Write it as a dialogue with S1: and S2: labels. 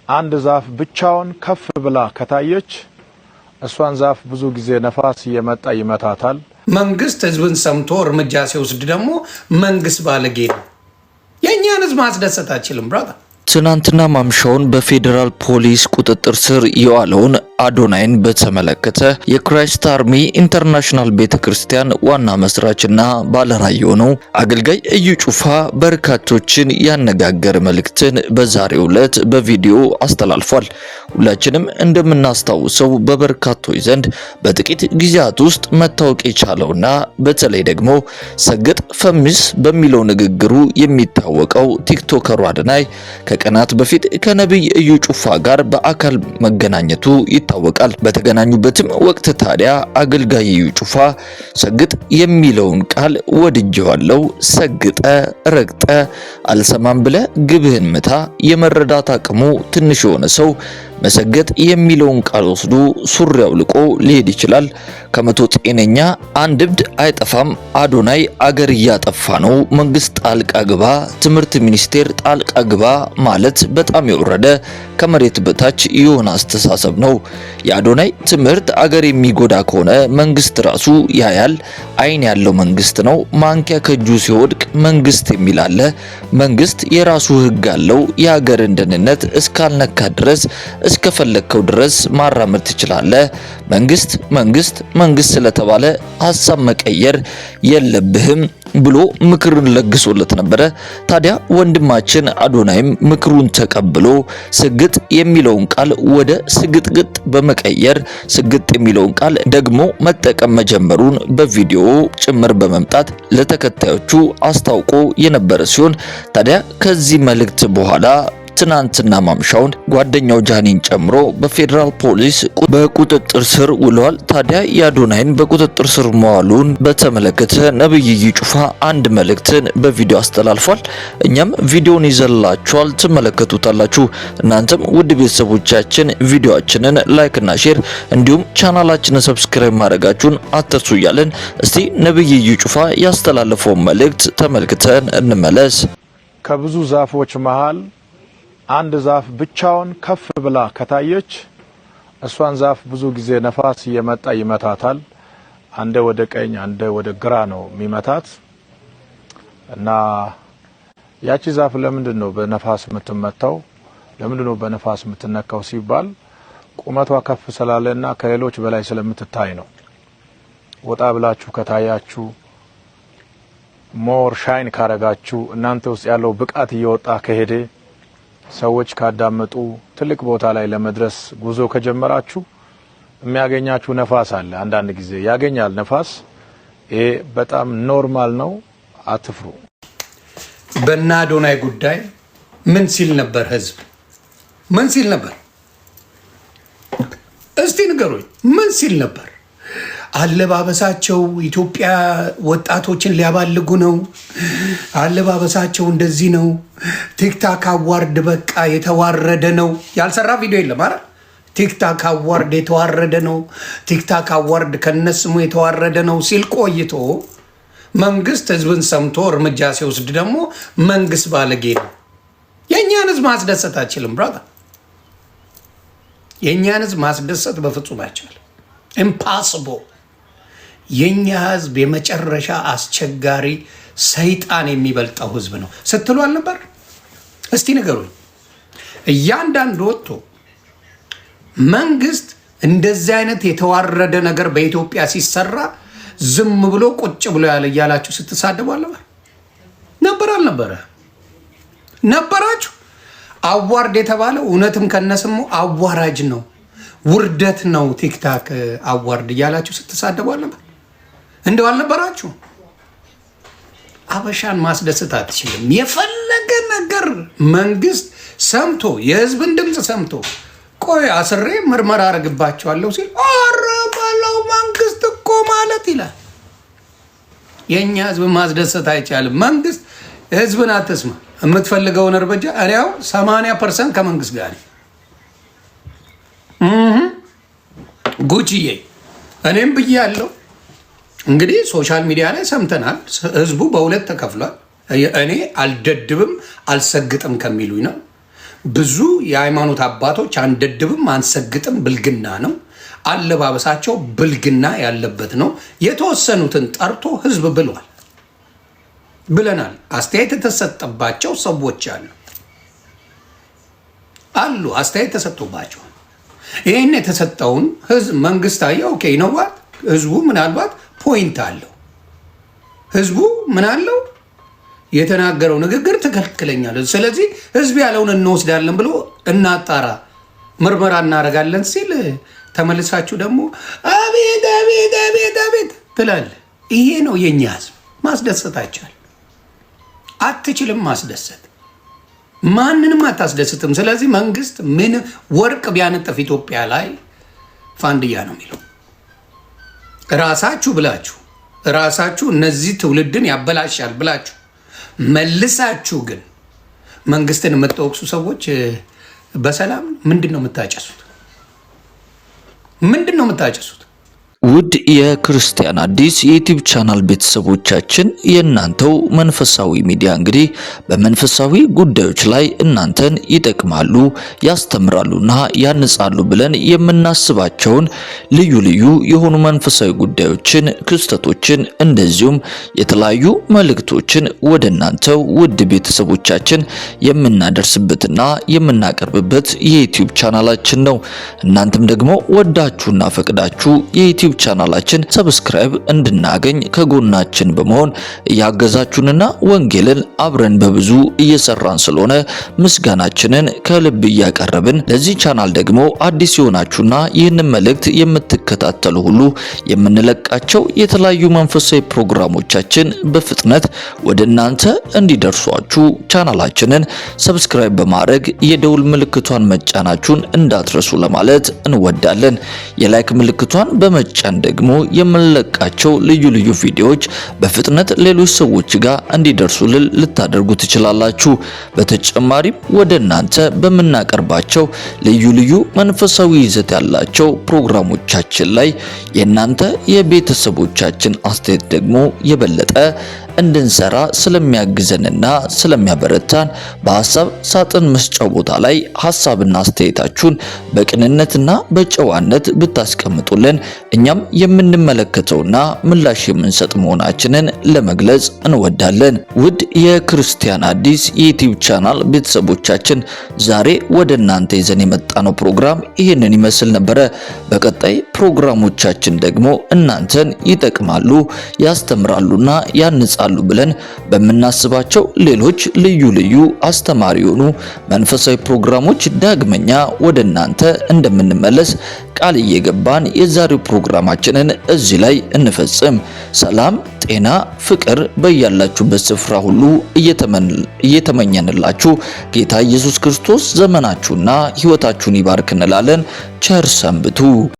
S1: አንድ ዛፍ ብቻውን ከፍ ብላ ከታየች እሷን ዛፍ ብዙ ጊዜ ነፋስ እየመጣ ይመታታል።
S2: መንግስት ህዝብን ሰምቶ እርምጃ ሲወስድ ደግሞ መንግስት ባለጌ ነው። የኛን ህዝብ ማስደሰት አይችልም ብራታ።
S3: ትናንትና ማምሻውን በፌዴራል ፖሊስ ቁጥጥር ስር የዋለውን አዶናይን በተመለከተ የክራይስት አርሚ ኢንተርናሽናል ቤተክርስቲያን ዋና መስራችና ባለራዕይ የሆነው አገልጋይ እዩ ጩፋ በርካቶችን ያነጋገረ መልእክትን በዛሬው ዕለት በቪዲዮ አስተላልፏል። ሁላችንም እንደምናስታውሰው በበርካቶች ዘንድ በጥቂት ጊዜያት ውስጥ መታወቅ የቻለውና በተለይ ደግሞ ሰግጥ ፈምስ በሚለው ንግግሩ የሚታወቀው ቲክቶከሩ አዶናይ ከቀናት በፊት ከነብይ እዩ ጩፋ ጋር በአካል መገናኘቱ ይታወቃል። በተገናኙበትም ወቅት ታዲያ አገልጋይ እዩ ጩፋ ሰግጥ የሚለውን ቃል ወድጄዋለሁ፣ ሰግጠ ረግጠ አልሰማም ብለ ግብህን ምታ፣ የመረዳት አቅሙ ትንሽ የሆነ ሰው መሰገጥ የሚለውን ቃል ወስዶ ሱሪ አውልቆ ሊሄድ ይችላል። ከመቶ ጤነኛ አንድ እብድ አይጠፋም። አዶናይ አገር እያጠፋ ነው፣ መንግስት ጣልቃ ግባ፣ ትምህርት ሚኒስቴር ጣልቃ ግባ ማለት በጣም የወረደ ከመሬት በታች የሆነ አስተሳሰብ ነው። የአዶናይ ትምህርት አገር የሚጎዳ ከሆነ መንግስት ራሱ ያያል። አይን ያለው መንግስት ነው። ማንኪያ ከእጁ ሲወድቅ መንግስት የሚል አለ። መንግስት የራሱ ህግ አለው። የሀገርን ደህንነት እስካልነካ ድረስ እስከፈለከው ድረስ ማራመድ ትችላለህ። መንግስት ስለተባለ ሐሳብ መቀየር የለብህም ብሎ ምክርን ለግሶለት ነበረ። ታዲያ ወንድማችን አዶናይም ምክሩን ተቀብሎ ስግጥ የሚለውን ቃል ወደ ስግጥግጥ በመቀየር ስግጥ የሚለውን ቃል ደግሞ መጠቀም መጀመሩን በቪዲዮ ጭምር በመምጣት ለተከታዮቹ አስታውቆ የነበረ ሲሆን ታዲያ ከዚህ መልእክት በኋላ ትናንትና ማምሻውን ጓደኛው ጃኒን ጨምሮ በፌዴራል ፖሊስ በቁጥጥር ስር ውለዋል። ታዲያ የአዶናይን በቁጥጥር ስር መዋሉን በተመለከተ ነብይ እዩ ጩፋ አንድ መልእክትን በቪዲዮ አስተላልፏል። እኛም ቪዲዮን ይዘላችኋል፣ ትመለከቱታላችሁ። እናንተም ውድ ቤተሰቦቻችን ቪዲዮአችንን ላይክ እና ሼር እንዲሁም ቻናላችንን ሰብስክራይብ ማድረጋችሁን አትርሱ እያለን እስቲ ነብይ እዩ ጩፋ ያስተላለፈውን መልእክት ተመልክተን እንመለስ።
S1: ከብዙ ዛፎች መሃል አንድ ዛፍ ብቻውን ከፍ ብላ ከታየች እሷን ዛፍ ብዙ ጊዜ ነፋስ እየመጣ ይመታታል። አንደ ወደ ቀኝ አንደ ወደ ግራ ነው የሚመታት እና ያቺ ዛፍ ለምንድነው በነፋስ የምትመታው? ለምንድነው በነፋስ የምትነካው ሲባል ቁመቷ ከፍ ስላለና ከሌሎች በላይ ስለምትታይ ነው። ወጣ ብላችሁ ከታያችሁ ሞር ሻይን ካረጋችሁ እናንተ ውስጥ ያለው ብቃት እየወጣ ከሄደ ሰዎች ካዳመጡ ትልቅ ቦታ ላይ ለመድረስ ጉዞ ከጀመራችሁ የሚያገኛችሁ ነፋስ አለ። አንዳንድ ጊዜ ያገኛል ነፋስ። ይሄ በጣም ኖርማል ነው፣ አትፍሩ።
S2: በእነ አዶናይ ጉዳይ ምን ሲል ነበር? ህዝብ ምን ሲል ነበር? እስቲ ንገሩኝ፣ ምን ሲል ነበር? አለባበሳቸው ኢትዮጵያ ወጣቶችን ሊያባልጉ ነው፣ አለባበሳቸው እንደዚህ ነው፣ ቲክታክ አዋርድ በቃ የተዋረደ ነው። ያልሰራ ቪዲዮ የለም አይደል? ቲክታክ አዋርድ የተዋረደ ነው፣ ቲክታክ አዋርድ ከነስሙ የተዋረደ ነው ሲል ቆይቶ መንግስት ህዝብን ሰምቶ እርምጃ ሲወስድ ደግሞ መንግስት ባለጌ ነው። የእኛን ህዝብ ማስደሰት አይችልም ብራታ። የእኛን ህዝብ ማስደሰት በፍጹም አይቻልም። ኢምፓሲብል። የኛ ህዝብ የመጨረሻ አስቸጋሪ ሰይጣን የሚበልጠው ህዝብ ነው ስትሉ አልነበር? እስቲ ንገሩኝ። እያንዳንዱ ወጥቶ መንግስት እንደዚህ አይነት የተዋረደ ነገር በኢትዮጵያ ሲሰራ ዝም ብሎ ቁጭ ብሎ ያለ እያላችሁ ስትሳደቡ አልነበር? ነበር አልነበረ? ነበራችሁ። አዋርድ የተባለው እውነትም ከነስሙ አዋራጅ ነው፣ ውርደት ነው። ቲክታክ አዋርድ እያላችሁ ስትሳደቡ አልነበር? እንደው አልነበራችሁ? አበሻን ማስደሰት አትችልም። የፈለገ ነገር መንግስት ሰምቶ የህዝብን ድምፅ ሰምቶ ቆይ አስሬ ምርመራ አረግባቸዋለሁ ሲል አረ ባለው መንግስት እኮ ማለት ይላል። የኛ ህዝብ ማስደሰት አይቻልም። መንግስት ህዝብን አትስማ። የምትፈልገውን እርምጃ እኔው 80% ከመንግስት ጋር ጉቺዬ እኔም ብያለሁ። እንግዲህ ሶሻል ሚዲያ ላይ ሰምተናል። ህዝቡ በሁለት ተከፍሏል። እኔ አልደድብም አልሰግጥም ከሚሉኝ ነው። ብዙ የሃይማኖት አባቶች አንደድብም አንሰግጥም ብልግና ነው። አለባበሳቸው ብልግና ያለበት ነው። የተወሰኑትን ጠርቶ ህዝብ ብለናል። አስተያየት የተሰጠባቸው ሰዎች አሉ አስተያየት ተሰጥቶባቸው ይሄን የተሰጠውን ህዝብ መንግስት አየው። ኦኬ ነዋት ህዝቡ ምናልባት ፖይንት አለው። ህዝቡ ምን አለው? የተናገረው ንግግር ትክክለኛ ነው። ስለዚህ ህዝብ ያለውን እንወስዳለን ብሎ እናጣራ ምርመራ እናደርጋለን ሲል ተመልሳችሁ ደግሞ አቤት አቤት አቤት አቤት ትላል። ይሄ ነው የኛ ህዝብ። ማስደሰታቸው አትችልም። ማስደሰት ማንንም አታስደስትም። ስለዚህ መንግስት ምን ወርቅ ቢያነጥፍ ኢትዮጵያ ላይ ፋንድያ ነው የሚለው። ራሳችሁ እነዚህ ትውልድን ያበላሻል ብላችሁ መልሳችሁ ግን መንግስትን የምትወቅሱ ሰዎች በሰላም ምንድን ነው የምታጨሱት?
S3: ውድ የክርስቲያን አዲስ የዩቲዩብ ቻናል ቤተሰቦቻችን የእናንተው መንፈሳዊ ሚዲያ እንግዲህ በመንፈሳዊ ጉዳዮች ላይ እናንተን ይጠቅማሉ፣ ያስተምራሉና ያንጻሉ ብለን የምናስባቸውን ልዩ ልዩ የሆኑ መንፈሳዊ ጉዳዮችን፣ ክስተቶችን እንደዚሁም የተለያዩ መልእክቶችን ወደ እናንተው ውድ ቤተሰቦቻችን የምናደርስበትና የምናቀርብበት የዩቲዩብ ቻናላችን ነው። እናንተም ደግሞ ወዳችሁና ፈቅዳችሁ የዩቲዩብ ቻናላችን ሰብስክራይብ እንድናገኝ ከጎናችን በመሆን እያገዛችሁንና ወንጌልን አብረን በብዙ እየሰራን ስለሆነ ምስጋናችንን ከልብ እያቀረብን ለዚህ ቻናል ደግሞ አዲስ የሆናችሁና ይህንን መልእክት የምትከታተሉ ሁሉ የምንለቃቸው የተለያዩ መንፈሳዊ ፕሮግራሞቻችን በፍጥነት ወደ እናንተ እንዲደርሷችሁ ቻናላችንን ሰብስክራይብ በማድረግ የደውል ምልክቷን መጫናችሁን እንዳትረሱ ለማለት እንወዳለን። የላይክ ምልክቷን በመጫን ደግሞ የምንለቃቸው ልዩ ልዩ ቪዲዮዎች በፍጥነት ሌሎች ሰዎች ጋር እንዲደርሱልን ልታደርጉ ትችላላችሁ። በተጨማሪም ወደ እናንተ በምናቀርባቸው ልዩ ልዩ መንፈሳዊ ይዘት ያላቸው ፕሮግራሞቻችን ላይ የእናንተ የቤተሰቦቻችን አስተያየት ደግሞ የበለጠ እንድንሰራ ስለሚያግዘንና ስለሚያበረታን በሐሳብ ሳጥን መስጫው ቦታ ላይ ሐሳብና አስተያየታችሁን በቅንነትና በጨዋነት ብታስቀምጡልን እኛም የምንመለከተውና ምላሽ የምንሰጥ መሆናችንን ለመግለጽ እንወዳለን። ውድ የክርስቲያን አዲስ የዩቲዩብ ቻናል ቤተሰቦቻችን ዛሬ ወደ እናንተ ይዘን የመጣነው ፕሮግራም ይህንን ይመስል ነበረ። በቀጣይ ፕሮግራሞቻችን ደግሞ እናንተን ይጠቅማሉ፣ ያስተምራሉና ያንጻሉ ብለን በምናስባቸው ሌሎች ልዩ ልዩ አስተማሪ የሆኑ መንፈሳዊ ፕሮግራሞች ዳግመኛ ወደ እናንተ እንደምንመለስ ቃል እየገባን የዛሬው ፕሮግራማችንን እዚህ ላይ እንፈጽም። ሰላም፣ ጤና፣ ፍቅር በያላችሁበት ስፍራ ሁሉ እየተመኘንላችሁ ጌታ ኢየሱስ ክርስቶስ ዘመናችሁና ሕይወታችሁን ይባርክ እንላለን። ቸር ሰንብቱ።